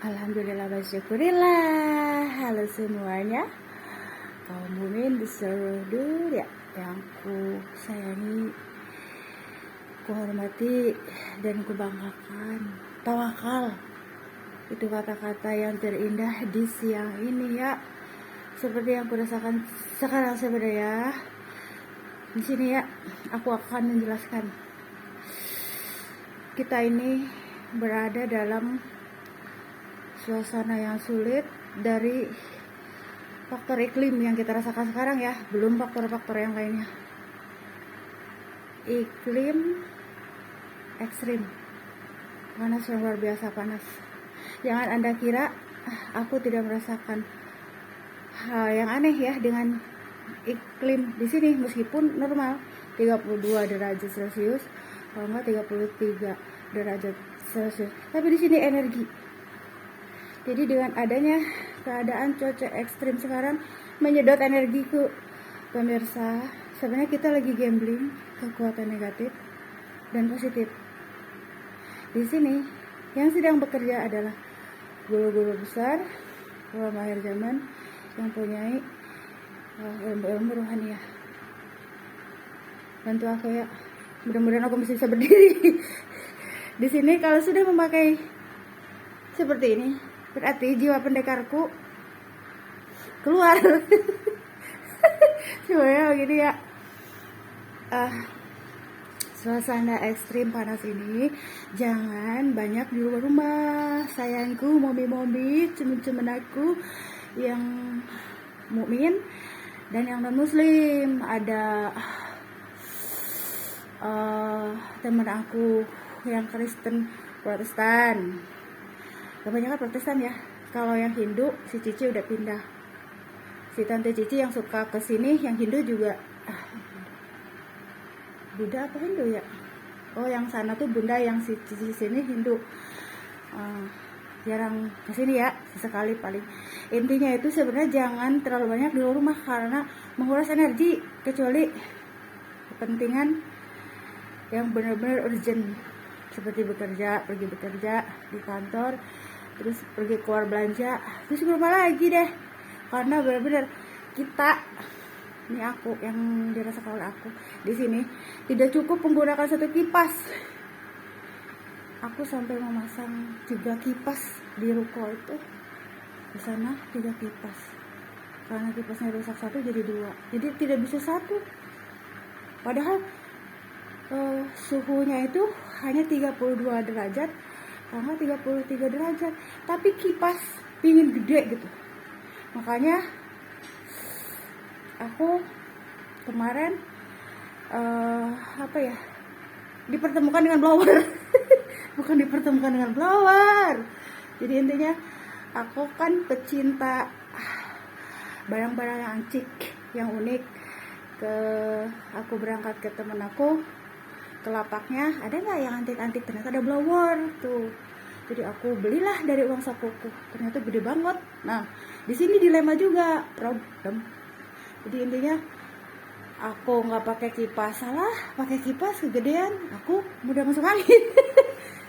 Alhamdulillah bersyukurillah. Halo semuanya, kaum mukmin di seluruh dunia yang ku sayangi, ku hormati dan ku banggakan. Tawakal itu kata-kata yang terindah di siang ini ya. Seperti yang ku rasakan sekarang sebenarnya. Di sini ya, aku akan menjelaskan. Kita ini berada dalam suasana yang sulit dari faktor iklim yang kita rasakan sekarang ya, belum faktor-faktor yang lainnya. Iklim ekstrim, panas yang luar biasa panas. Jangan Anda kira aku tidak merasakan hal yang aneh ya dengan iklim di sini, meskipun normal 32 derajat Celcius, kalau enggak 33 derajat Celcius. Tapi di sini energi. Jadi dengan adanya keadaan cuaca ekstrim sekarang menyedot energiku, pemirsa. Sebenarnya kita lagi gambling kekuatan negatif dan positif. Di sini yang sedang bekerja adalah guru-guru besar, ulama akhir zaman yang punya ilmu rohaniah. Bantu aku ya. Mudah-mudahan aku bisa berdiri. Di sini kalau sudah memakai seperti ini, berarti jiwa pendekarku keluar. Sebenarnya begini ya, suasana ekstrim panas ini jangan banyak di rumah sayangku, momi-momi, cemen-cemen aku yang mukmin dan yang non muslim. Ada teman aku yang Kristen Protestan, kebanyakan Protestan ya. Kalau yang Hindu, si Cici udah pindah. Si Tante Cici yang suka kesini, yang Hindu juga. Buddha apa Hindu ya? Oh, yang sana tuh Bunda, yang si Cici sini Hindu. Jarang kesini ya, sesekali paling. Intinya itu sebenarnya jangan terlalu banyak di rumah karena menguras energi, kecuali kepentingan yang benar-benar urgent, seperti pergi bekerja di kantor, terus pergi keluar belanja, terus berapa lagi deh, karena benar-benar kita, ini aku yang dirasakan oleh aku di sini, tidak cukup menggunakan satu kipas. Aku sampai memasang 3 kipas di ruko itu, di sana 3 kipas, karena kipasnya rusak satu jadi 2, jadi tidak bisa satu. Padahal suhunya itu hanya 32 derajat sama 33 derajat, tapi kipas pingin gede gitu. Makanya aku kemarin dipertemukan dengan blower. Bukan dipertemukan dengan blower. Jadi intinya aku kan pecinta barang-barang yang antik, yang unik. Aku berangkat ke temen aku, ke lapaknya, ada nggak yang antik-antik? Ternyata ada blower tuh. Jadi aku belilah dari uang sakuku. Ternyata gede banget. Nah, di sini dilema juga, problem. Jadi intinya aku nggak pakai kipas, salah pakai kipas kegedean, aku mudah masuk angin.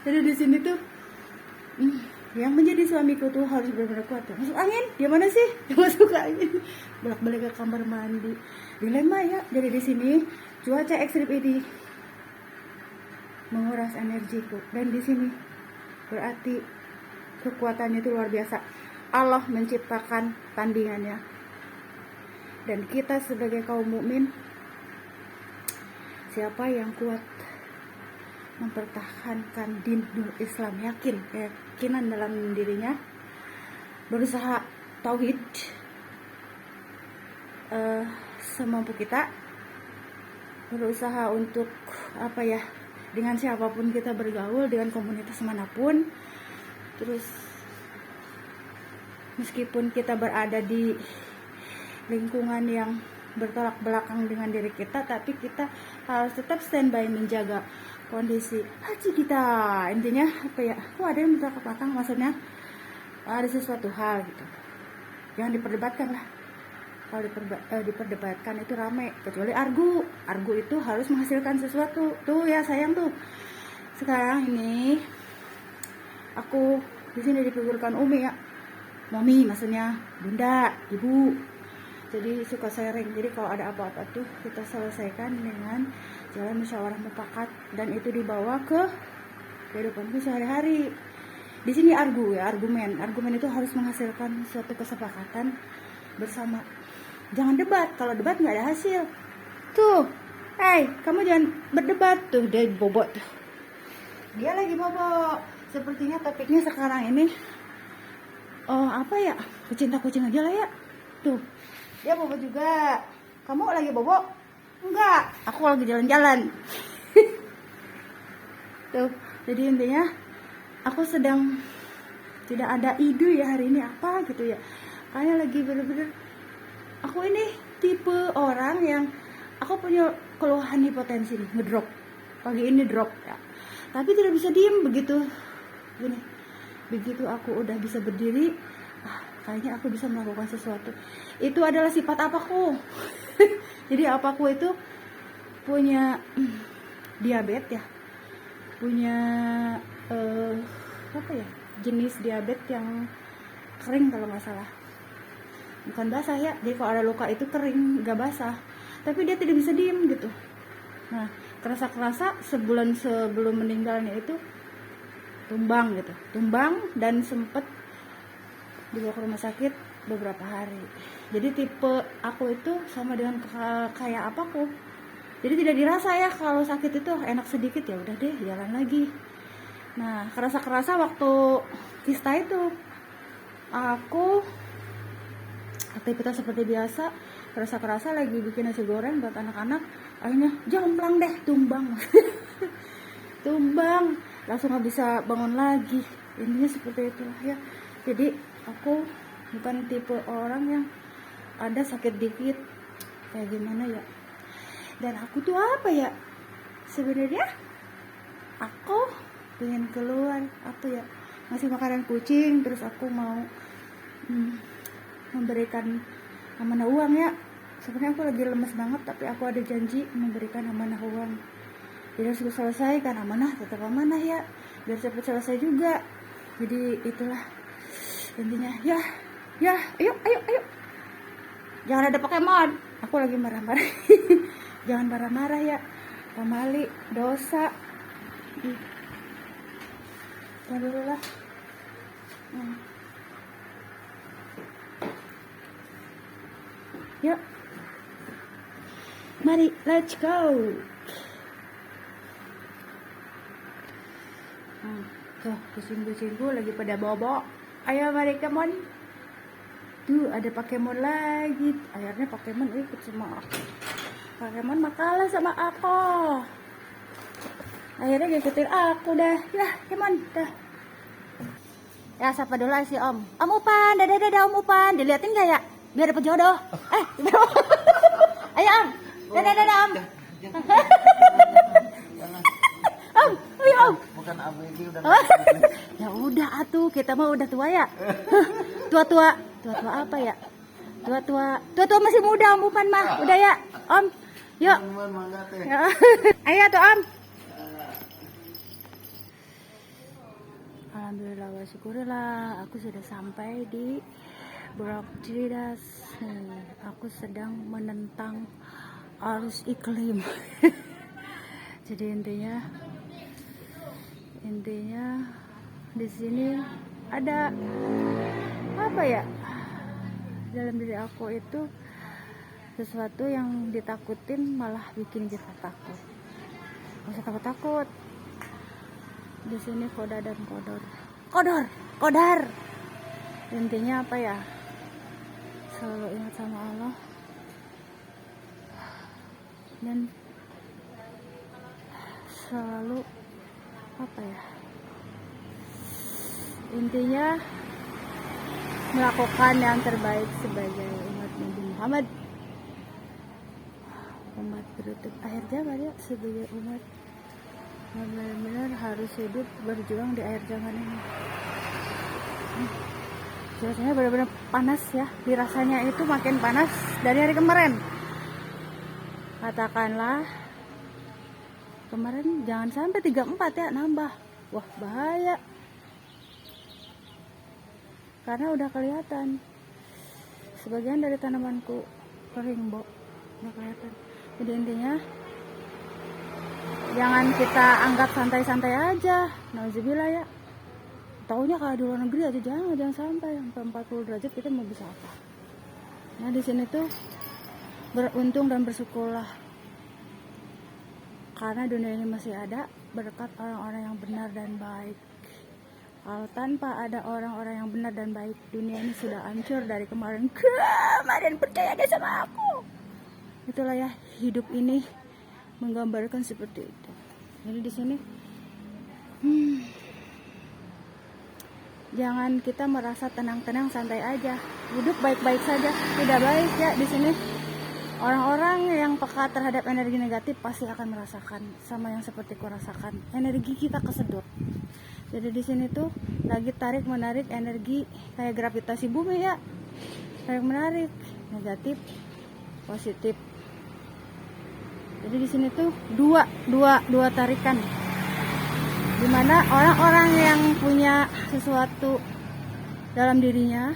Jadi di sini tuh yang menjadi suamiku tuh harus benar-benar kuat. Masuk angin, dia mana sih? Dia masuk angin. Bolak-balik ke kamar mandi. Dilema ya. Jadi di sini cuaca ekstrim ini menguras energiku, dan di sini berarti kekuatannya itu luar biasa. Allah menciptakan tandingannya, dan kita sebagai kaum mukmin, siapa yang kuat mempertahankan dinul Islam, keyakinan dalam dirinya, berusaha tauhid semampu kita, berusaha untuk dengan siapapun kita bergaul, dengan komunitas manapun. Terus meskipun kita berada di lingkungan yang bertolak belakang dengan diri kita, tapi kita harus tetap standby menjaga kondisi hati kita. Intinya kok ada yang bertolak belakang, maksudnya ada sesuatu hal gitu, jangan diperdebatkan lah. Kalau diperdebatkan itu rame, kecuali argu itu harus menghasilkan sesuatu tuh ya sayang tuh. Sekarang ini aku aku. Di sini difigurkan Umi ya. Mami maksudnya, bunda, ibu. Jadi suka sharing. Jadi kalau ada apa-apa tuh kita selesaikan dengan jalan musyawarah mufakat, dan itu dibawa ke kehidupanku sehari-hari. Di sini argumen itu harus menghasilkan suatu kesepakatan bersama. Jangan debat. Kalau debat nggak ada hasil. Tuh, kamu jangan berdebat. Tuh dia bobot tuh. Dia lagi bobot. Sepertinya topiknya sekarang ini apa ya, pecinta kucing aja lah ya. Tuh dia bobo juga. Kamu lagi bobo? Enggak, aku lagi jalan-jalan. Tuh, jadi intinya aku sedang tidak ada ide ya hari ini apa gitu ya. Kayaknya lagi bener-bener aku ini tipe orang yang aku punya keluhan hipotensi nih, ngedrop. Pagi ini drop ya. Tapi tidak bisa diem begitu gini. Begitu aku udah bisa berdiri, kayaknya aku bisa melakukan sesuatu. Itu adalah sifat apaku. Jadi apaku itu punya diabetes ya, punya apa ya, jenis diabetes yang kering kalau nggak salah, bukan basah ya. Jadi kalau ada luka itu kering, nggak basah, tapi dia tidak bisa diem gitu. Nah, kerasa sebulan sebelum meninggalnya itu tumbang dan sempet dibawa ke rumah sakit beberapa hari. Jadi tipe aku itu sama dengan kayak apaku. Jadi tidak dirasa ya kalau sakit itu enak sedikit, ya udah deh jalan lagi. Nah, kerasa waktu kista itu aku aktivitas seperti biasa, kerasa lagi bikin nasi goreng buat anak-anak, akhirnya jomplang deh, tumbang. Tumbang, langsung gak bisa bangun lagi. Intinya seperti itulah ya. Jadi aku bukan tipe orang yang ada sakit dikit kayak gimana ya. Dan aku tuh apa ya, sebenarnya aku pengen keluar apa ya, ngasih makanan kucing, terus aku mau memberikan amanah uang ya. Sebenarnya aku lagi lemes banget, tapi aku ada janji memberikan amanah uang. Jadi harus selesai kan, amanah tetap amanah ya, biar cepat selesai juga. Jadi itulah intinya ya. Ayo, jangan ada Pokemon, aku lagi marah-marah. Jangan marah-marah ya, pamali dosa. Jangan dulu lah. Yuk, mari let's go. Tuh kucing-kucingku lagi pada bobo. Ayo mari, come on. Tuh ada Pokemon lagi. Akhirnya Pokemon ikut sama aku. Pokemon makalah sama aku. Akhirnya ngikutin aku dah. Ya, come on dah. Ya, sapa dulu si Om. Om Upan, dadah Om Upan. Diliatin gak ya? Biar dapet jodoh. Ayo Om. Dadah Om. Om, ayo Om. Bukan ABG udah. Ya udah atuh, kita mah udah tua ya. Tua apa ya? Tua masih muda Om Upan mah. Udah ya, Om. Yuk. Ayo tuh Om. Alhamdulillah wa syukurillah, aku sudah sampai di Blok Cidas. Aku sedang menentang arus iklim. Jadi intinya di sini ada apa ya, dalam diri aku itu sesuatu yang ditakutin malah bikin kita takut. Gak usah takut. Di sini koda dan kodar. Intinya apa ya, selalu ingat sama Allah dan selalu apa ya, intinya melakukan yang terbaik sebagai umat Nabi Muhammad, umat berutut akhir zaman ya, sebagai umat benar-benar harus hidup berjuang di akhir zaman ini. Cuacanya benar-benar panas ya, dirasanya itu makin panas dari hari kemarin. Katakanlah kemarin jangan sampai 34 ya, nambah. Wah bahaya. karena udah kelihatan sebagian dari tanamanku kering, Bo. Udah kelihatan. Jadi intinya jangan kita anggap santai-santai aja. Nauzubillah ya. Taunya kalau di luar negeri aja jangan sampai 40 derajat kita mau bisa apa. Nah di sini tuh beruntung dan bersyukurlah karena dunia ini masih ada berkat orang-orang yang benar dan baik. Kalau tanpa ada orang-orang yang benar dan baik, dunia ini sudah hancur dari kemarin. Kemarin percaya deh sama aku. Itulah ya, hidup ini menggambarkan seperti itu. Jadi di sini jangan kita merasa tenang-tenang, santai aja. Hidup baik-baik saja. Tidak baik ya di sini. Orang-orang yang peka terhadap energi negatif pasti akan merasakan sama yang seperti ku rasakan. Energi kita kesedot. Jadi di sini tuh lagi tarik menarik energi kayak gravitasi bumi ya. Tarik menarik, negatif, positif. Jadi di sini tuh dua tarikan. Dimana orang-orang yang punya sesuatu dalam dirinya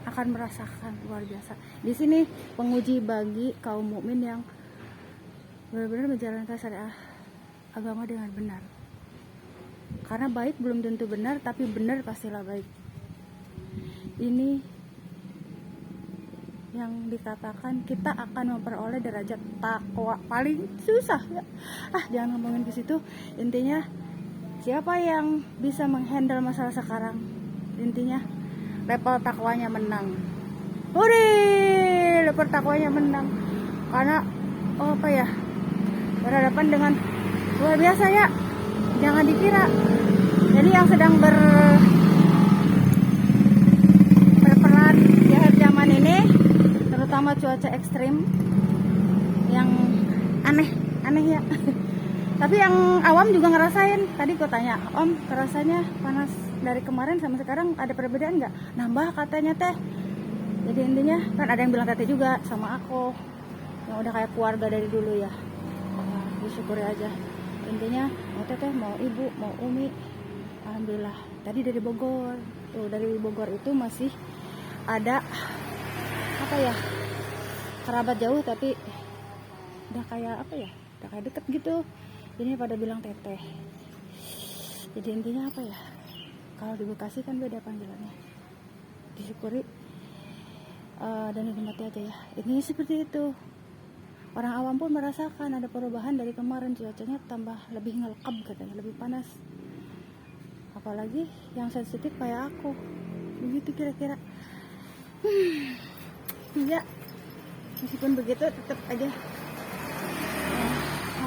akan merasakan luar biasa. Di sini penguji bagi kaum mukmin yang benar-benar menjalankan syariat agama dengan benar. Karena baik belum tentu benar, tapi benar pastilah baik. Ini yang dikatakan kita akan memperoleh derajat takwa paling susah ya. Jangan ngomongin ke situ. Intinya siapa yang bisa menghandle masalah sekarang, intinya level takwanya menang. Level takwanya menang. Karena berhadapan dengan luar biasa ya. Jangan dikira. Jadi yang sedang berperan di akhir zaman ini, terutama cuaca ekstrim yang aneh ya. Tapi yang awam juga ngerasain. Tadi gue tanya, Om, rasanya panas dari kemarin sama sekarang ada perbedaan nggak? Nambah katanya teh. Jadi intinya kan ada yang bilang teh juga sama aku yang udah kayak keluarga dari dulu ya. Disyukuri aja. Intinya mau teteh, mau ibu, mau umi, alhamdulillah. Tadi dari Bogor. Tuh dari Bogor itu masih ada kerabat jauh tapi udah kayak udah kayak deket gitu. Ini pada bilang teteh. Jadi intinya kalau di Bekasi kan beda panggilannya. Disyukuri dan dinikmati aja ya. Ini seperti itu. Orang awam pun merasakan ada perubahan dari kemarin, cuacanya tambah lebih ngelekap katanya, lebih panas. Apalagi yang sensitif kayak aku. Begitu kira-kira. Ya, meskipun begitu tetap aja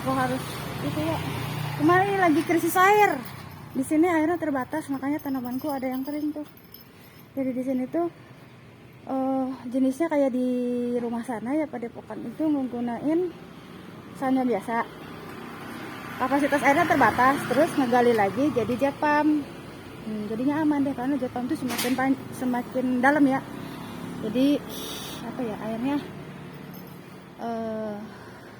aku harus itu ya. Kemarin ini lagi krisis air. Di sini airnya terbatas, makanya tanamanku ada yang kering tuh. Jadi di sini tuh jenisnya kayak di rumah sana ya, Padepokan itu menggunakan sanya biasa. Kapasitas airnya terbatas, terus ngegali lagi jadi jet pump. Jadinya aman deh karena jet pump itu semakin dalam ya. Jadi airnya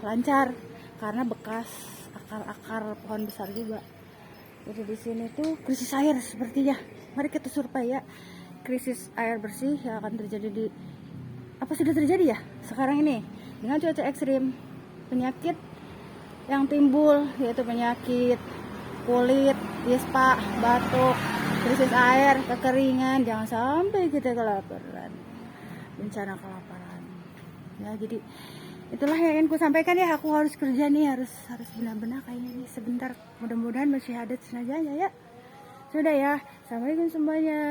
lancar karena bekas akar-akar pohon besar juga. Jadi di sini tuh krisis air sepertinya. Mari kita survei ya. Krisis air bersih yang akan terjadi sudah terjadi ya sekarang ini dengan cuaca ekstrim. Penyakit yang timbul yaitu penyakit kulit, ispa, batuk, krisis air, kekeringan. Jangan sampai kita kelaparan, bencana kelaparan ya. Jadi itulah yang ingin ku sampaikan ya. Aku harus kerja nih, harus benar-benar kayaknya nih sebentar. Mudah-mudahan masih ada senajanya ya. Sudah ya. Assalamualaikum semuanya.